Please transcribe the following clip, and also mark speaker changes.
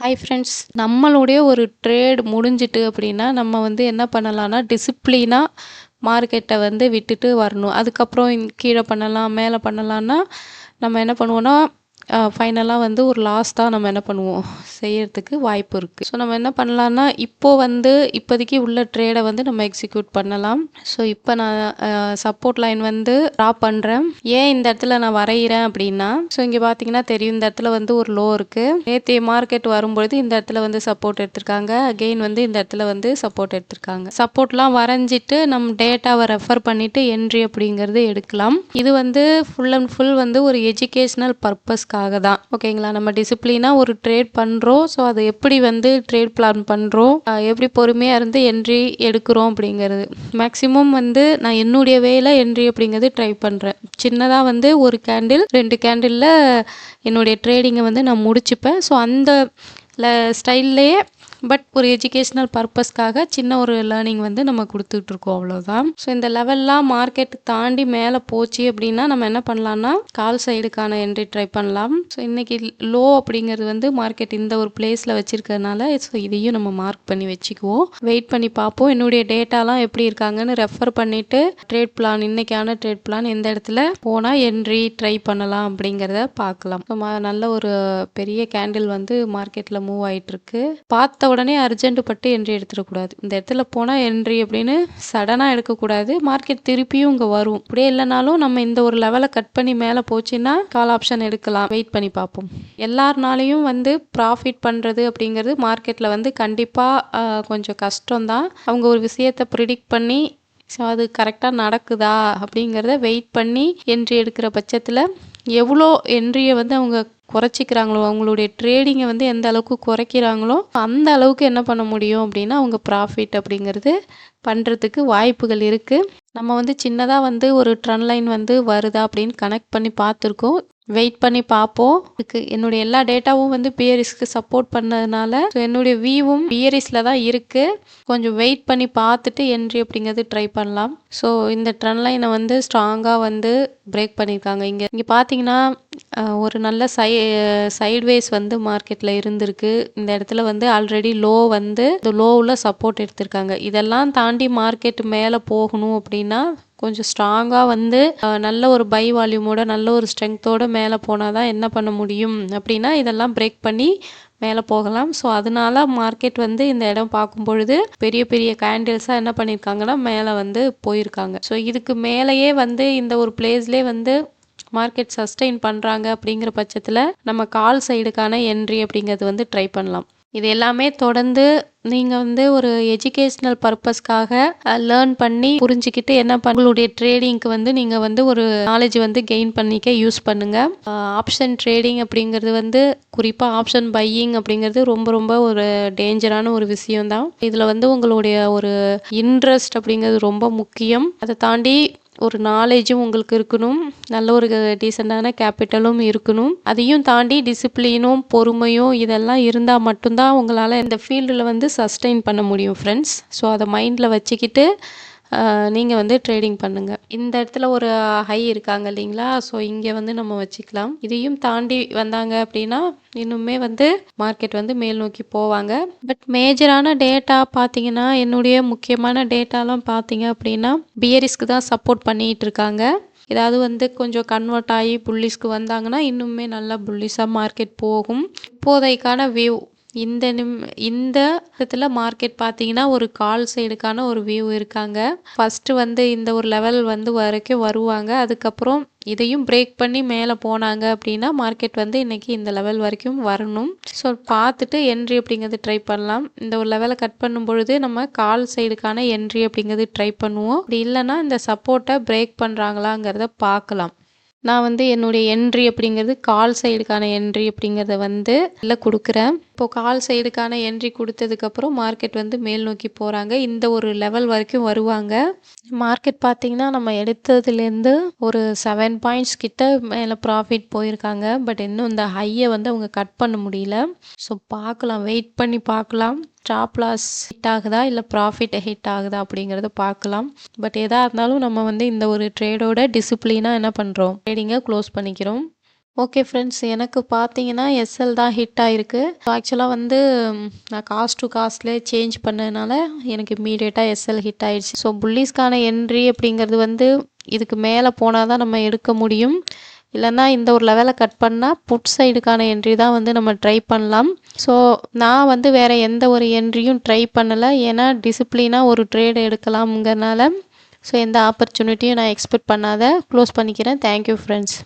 Speaker 1: Hi friends, நம்மளுடைய ஒரு trade முடிஞ்சிட்டு அப்படின்னா நம்ம வந்து என்ன பண்ணலாம்னா டிசிப்ளினாக மார்க்கெட்டை வந்து விட்டுட்டு வரணும். அதுக்கப்புறம் கீழே பண்ணலாம் மேலே பண்ணலான்னா நம்ம என்ன பண்ணுவோன்னா ஃபைனலாக வந்து ஒரு லாஸ் தான் நம்ம என்ன பண்ணுவோம் செய்யறதுக்கு வாய்ப்பு இருக்குது. ஸோ நம்ம என்ன பண்ணலான்னா இப்போதைக்கு உள்ள ட்ரேடை வந்து நம்ம எக்ஸிக்யூட் பண்ணலாம். ஸோ இப்போ நான் சப்போர்ட் லைன் வந்து ட்ரா பண்ணுறேன். ஏன் இந்த இடத்துல நான் வரைகிறேன் அப்படின்னா, ஸோ இங்கே பார்த்தீங்கன்னா தெரியும், இந்த இடத்துல வந்து ஒரு லோ இருக்குது. நேற்று மார்க்கெட் வரும்பொழுது இந்த இடத்துல வந்து சப்போர்ட் எடுத்திருக்காங்க. அகெயின் வந்து இந்த இடத்துல வந்து சப்போர்ட் எடுத்திருக்காங்க. சப்போர்ட்லாம் வரைஞ்சிட்டு நம்ம டேட்டாவை ரெஃபர் பண்ணிவிட்டு என்ட்ரி அப்படிங்கிறது எடுக்கலாம். இது வந்து ஃபுல் அண்ட் ஃபுல் வந்து ஒரு எஜுகேஷ்னல் பர்பஸ்க்காக தான். ஓகேங்களா? நம்ம டிசிப்ளினாக ஒரு ட்ரேட் பண்ணுறோம். ஸோ அதை எப்படி வந்து ட்ரேட் பிளான் பண்ணுறோம், எப்படி பொறுமையாக இருந்து என்ட்ரி எடுக்கிறோம் அப்படிங்கிறது. மேக்ஸிமம் வந்து நான் என்னுடைய வேலை என்ட்ரி அப்படிங்கிறது ட்ரை பண்ணுறேன். சின்னதாக வந்து ஒரு கேண்டில் 2 கேண்டிலில் என்னுடைய ட்ரேடிங்கை வந்து நான் முடிச்சுப்பேன். ஸோ அந்த ஸ்டைல்லையே பட் ஒரு எஜுகேஷ்னல் பர்பஸ்க்காக சின்ன ஒரு லேர்னிங் வந்து நம்ம கொடுத்துட்ருக்கோம், அவ்வளோதான். ஸோ இந்த லெவல்லாம் மார்க்கெட் தாண்டி மேலே போச்சு அப்படின்னா நம்ம என்ன பண்ணலான்னா கால் சைடுக்கான என்ட்ரி ட்ரை பண்ணலாம். ஸோ இன்றைக்கி லோ அப்படிங்கிறது வந்து மார்க்கெட் இந்த ஒரு பிளேஸில் வச்சுருக்கிறதுனால ஸோ இதையும் நம்ம மார்க் பண்ணி வச்சுக்குவோம். வெயிட் பண்ணி பார்ப்போம். என்னுடைய டேட்டாலாம் எப்படி இருக்காங்கன்னு ரெஃபர் பண்ணிவிட்டு ட்ரேட் பிளான், இன்றைக்கான ட்ரேட் பிளான் எந்த இடத்துல போனால் என்ட்ரி ட்ரை பண்ணலாம் அப்படிங்கிறத பார்க்கலாம். ஸோ நல்ல ஒரு பெரிய கேண்டில் வந்து மார்க்கெட்டில் மூவ் ஆகிட்டுருக்கு. பார்த்த உடனே அர்ஜென்ட் பட்டு என்ட்ரி எடுத்துடக்கூடாது. இந்த இடத்துல போனால் என்ட்ரி அப்படின்னு சடனாக எடுக்கக்கூடாது. மார்க்கெட் திருப்பியும் இங்கே வரும். அப்படியே இல்லைனாலும் நம்ம இந்த ஒரு லெவலை கட் பண்ணி மேலே போச்சுன்னா கால் ஆப்ஷன் எடுக்கலாம். வெயிட் பண்ணி பார்ப்போம். எல்லாருனாலையும் வந்து ப்ராஃபிட் பண்ணுறது அப்படிங்கிறது மார்க்கெட்டில் வந்து கண்டிப்பாக கொஞ்சம் கஷ்டம்தான். அவங்க ஒரு விஷயத்தை ப்ரிடிக்ட் பண்ணி ஸோ அது கரெக்டாக நடக்குதா அப்படிங்கிறத வெயிட் பண்ணி என்ட்ரி எடுக்கிற பட்சத்தில் எவ்வளோ என்ட்ரியை வந்து அவங்க குறைச்சிக்கிறாங்களோ, அவங்களுடைய ட்ரேடிங்கை வந்து எந்த அளவுக்கு குறைக்கிறாங்களோ அந்த அளவுக்கு என்ன பண்ண முடியும் அப்படின்னா அவங்க ப்ராஃபிட் அப்படிங்கிறது பண்ணுறதுக்கு வாய்ப்புகள் இருக்குது. நம்ம வந்து சின்னதாக வந்து ஒரு ட்ரெண்ட் லைன் வந்து வருதா அப்படின்னு கனெக்ட் பண்ணி பார்த்துருக்கோம். வெயிட் பண்ணி பார்ப்போம். என்னுடைய எல்லா டேட்டாவும் வந்து பியரிஸ்க்கு சப்போர்ட் பண்ணதுனால ஸோ என்னுடைய வியூவும் பியரிஸில் தான் இருக்குது. கொஞ்சம் வெயிட் பண்ணி பார்த்துட்டு என்ட்ரி அப்படிங்கிறது ட்ரை பண்ணலாம். ஸோ இந்த ட்ரெண்ட் லைனை வந்து ஸ்ட்ராங்காக வந்து பிரேக் பண்ணியிருக்காங்க. இங்கே பார்த்தீங்கன்னா ஒரு நல்ல சைட்வேஸ் வந்து மார்க்கெட்டில் இருந்திருக்கு. இந்த இடத்துல வந்து ஆல்ரெடி லோ வந்து இந்த லோவில் சப்போர்ட் எடுத்திருக்காங்க. இதெல்லாம் தாண்டி மார்க்கெட் மேலே போகணும் அப்படின்னா கொஞ்சம் ஸ்ட்ராங்காக வந்து நல்ல ஒரு பை வால்யூமோட நல்ல ஒரு ஸ்ட்ரென்த்தோடு மேலே போனால் தான் என்ன பண்ண முடியும் அப்படின்னா இதெல்லாம் பிரேக் பண்ணி மேலே போகலாம். ஸோ அதனால மார்க்கெட் வந்து இந்த இடம் பார்க்கும் பொழுது பெரிய பெரிய கேண்டில்ஸாக என்ன பண்ணியிருக்காங்கன்னா மேலே வந்து போயிருக்காங்க. ஸோ இதுக்கு மேலேயே வந்து இந்த ஒரு பிளேஸ்லேயே வந்து மார்க்கெட் சஸ்டெயின் பண்ணுறாங்க அப்படிங்கிற பட்சத்தில் நம்ம கால் சைடுக்கான என்ட்ரி அப்படிங்கிறது வந்து ட்ரை பண்ணலாம். இது எல்லாமே தொடர்ந்து நீங்கள் வந்து ஒரு எஜுகேஷ்னல் பர்பஸ்க்காக லேர்ன் பண்ணி புரிஞ்சுக்கிட்டு உங்களுடைய ட்ரேடிங்க்கு வந்து நீங்கள் வந்து ஒரு நாலேஜ் வந்து கெயின் பண்ணிக்க யூஸ் பண்ணுங்கள். ஆப்ஷன் ட்ரேடிங் அப்படிங்கிறது வந்து குறிப்பாக ஆப்ஷன் பையிங் அப்படிங்கிறது ரொம்ப ரொம்ப ஒரு டேஞ்சரான ஒரு விஷயம்தான். இதில் வந்து உங்களுடைய ஒரு இன்ட்ரெஸ்ட் அப்படிங்கிறது ரொம்ப முக்கியம். அதை தாண்டி ஒரு நாலேஜும் உங்களுக்கு இருக்கணும், நல்ல ஒரு டீசெண்டான கேபிட்டலும் இருக்கணும். அதையும் தாண்டி டிசிப்ளினும் பொறுமையும் இதெல்லாம் இருந்தால் மட்டும்தான் உங்களால் இந்த ஃபீல்டில் வந்து சஸ்டெயின் பண்ண முடியும் ஃப்ரெண்ட்ஸ். ஸோ அதை மைண்டில் வச்சுக்கிட்டு நீங்கள் வந்து ட்ரேடிங் பண்ணுங்கள். இந்த இடத்துல ஒரு ஹை இருக்காங்க இல்லைங்களா? ஸோ இங்கே வந்து நம்ம வச்சுக்கலாம். இதையும் தாண்டி வந்தாங்க அப்படின்னா இன்னுமே வந்து மார்க்கெட் வந்து மேல் நோக்கி போவாங்க. பட் மேஜரான டேட்டா பார்த்தீங்கன்னா என்னுடைய முக்கியமான டேட்டாலாம் பார்த்தீங்க அப்படின்னா பியரிஸ்க்கு தான் சப்போர்ட் பண்ணிகிட்டு இருக்காங்க. ஏதாவது வந்து கொஞ்சம் கன்வெர்ட் ஆகி புல்லிஸ்க்கு வந்தாங்கன்னா இன்னுமே நல்லா புல்லிஸாக மார்க்கெட் போகும். இப்போதைக்கான வியூ இந்த இடத்துல மார்க்கெட் பார்த்தீங்கன்னா ஒரு கால் சைடுக்கான ஒரு வியூ இருக்காங்க. ஃபஸ்ட்டு வந்து இந்த ஒரு லெவல் வந்து வரைக்கும் வருவாங்க. அதுக்கப்புறம் இதையும் பிரேக் பண்ணி மேலே போனாங்க அப்படின்னா மார்க்கெட் வந்து இன்றைக்கி இந்த லெவல் வரைக்கும் வரணும். ஸோ பார்த்துட்டு என்ட்ரி அப்படிங்கிறது ட்ரை பண்ணலாம். இந்த ஒரு லெவலை கட் பண்ணும் பொழுது நம்ம கால் சைடுக்கான என்ட்ரி அப்படிங்கிறது ட்ரை பண்ணுவோம். அப்படி இல்லைன்னா இந்த சப்போர்ட்டை பிரேக் பண்ணுறாங்களாங்கிறத பார்க்கலாம். நான் வந்து என்னுடைய என்ட்ரி அப்படிங்கிறது கால் சைடுக்கான என்ட்ரி அப்படிங்கிறத வந்து இல்லை கொடுக்குறேன். இப்போது கால் சைடுக்கான என்ட்ரி கொடுத்ததுக்கப்புறம் மார்க்கெட் வந்து மேல் நோக்கி போகிறாங்க. இந்த ஒரு லெவல் வரைக்கும் வருவாங்க. மார்க்கெட் பார்த்திங்கன்னா நம்ம எடுத்ததுலேருந்து ஒரு 7 பாயிண்ட்ஸ் கிட்ட மேலே ப்ராஃபிட் போயிருக்காங்க. பட் இன்னும் இந்த ஹையை வந்து அவங்க கட் பண்ண முடியல. ஸோ பார்க்கலாம், வெயிட் பண்ணி பார்க்கலாம். ஸ்டாப் லாஸ் ஹிட் ஆகுதா இல்லை ப்ராஃபிட் ஹிட் ஆகுதா அப்படிங்கிறத பார்க்கலாம். பட் எதாக இருந்தாலும் நம்ம வந்து இந்த ஒரு ட்ரேடோட டிசிப்ளினாக என்ன பண்ணுறோம், ட்ரேடிங்கை க்ளோஸ் பண்ணிக்கிறோம். Okay friends. எனக்கு பார்த்தீங்கன்னா, எஸ்எல் தான் ஹிட் ஆயிருக்கு. ஆக்சுவலா வந்து நான் காஸ்ட் டூ காஸ்ட்லேயே சேஞ்ச் பண்ணதுனால, எனக்கு இம்மீடியட்டா எஸ்எல் ஹிட் ஆயிடுச்சு. ஸோ புல்லீஸ்க்கான என்ட்ரி அப்படிங்கிறது வந்து, இதுக்கு மேல போனா தான் நம்ம எடுக்க முடியும். இல்லன்னா இந்த ஒரு லெவல கட் பண்ணா, புட் சைடுக்கான என்ட்ரி தான் வந்து நம்ம ட்ரை பண்ணலாம். ஸோ நான் வந்து வேற எந்த ஒரு என்ட்ரியும் ட்ரை பண்ணல. ஏன்னா டிசிப்ளினா ஒரு ட்ரேட் எடுக்கலாம்ங்கிறனால, ஸோ எந்த ஆப்பர்ச்சுனிட்டியும் நான் எக்ஸ்பெக்ட் பண்ணாத க்ளோஸ் பண்ணிக்கிறேன். Thank you friends.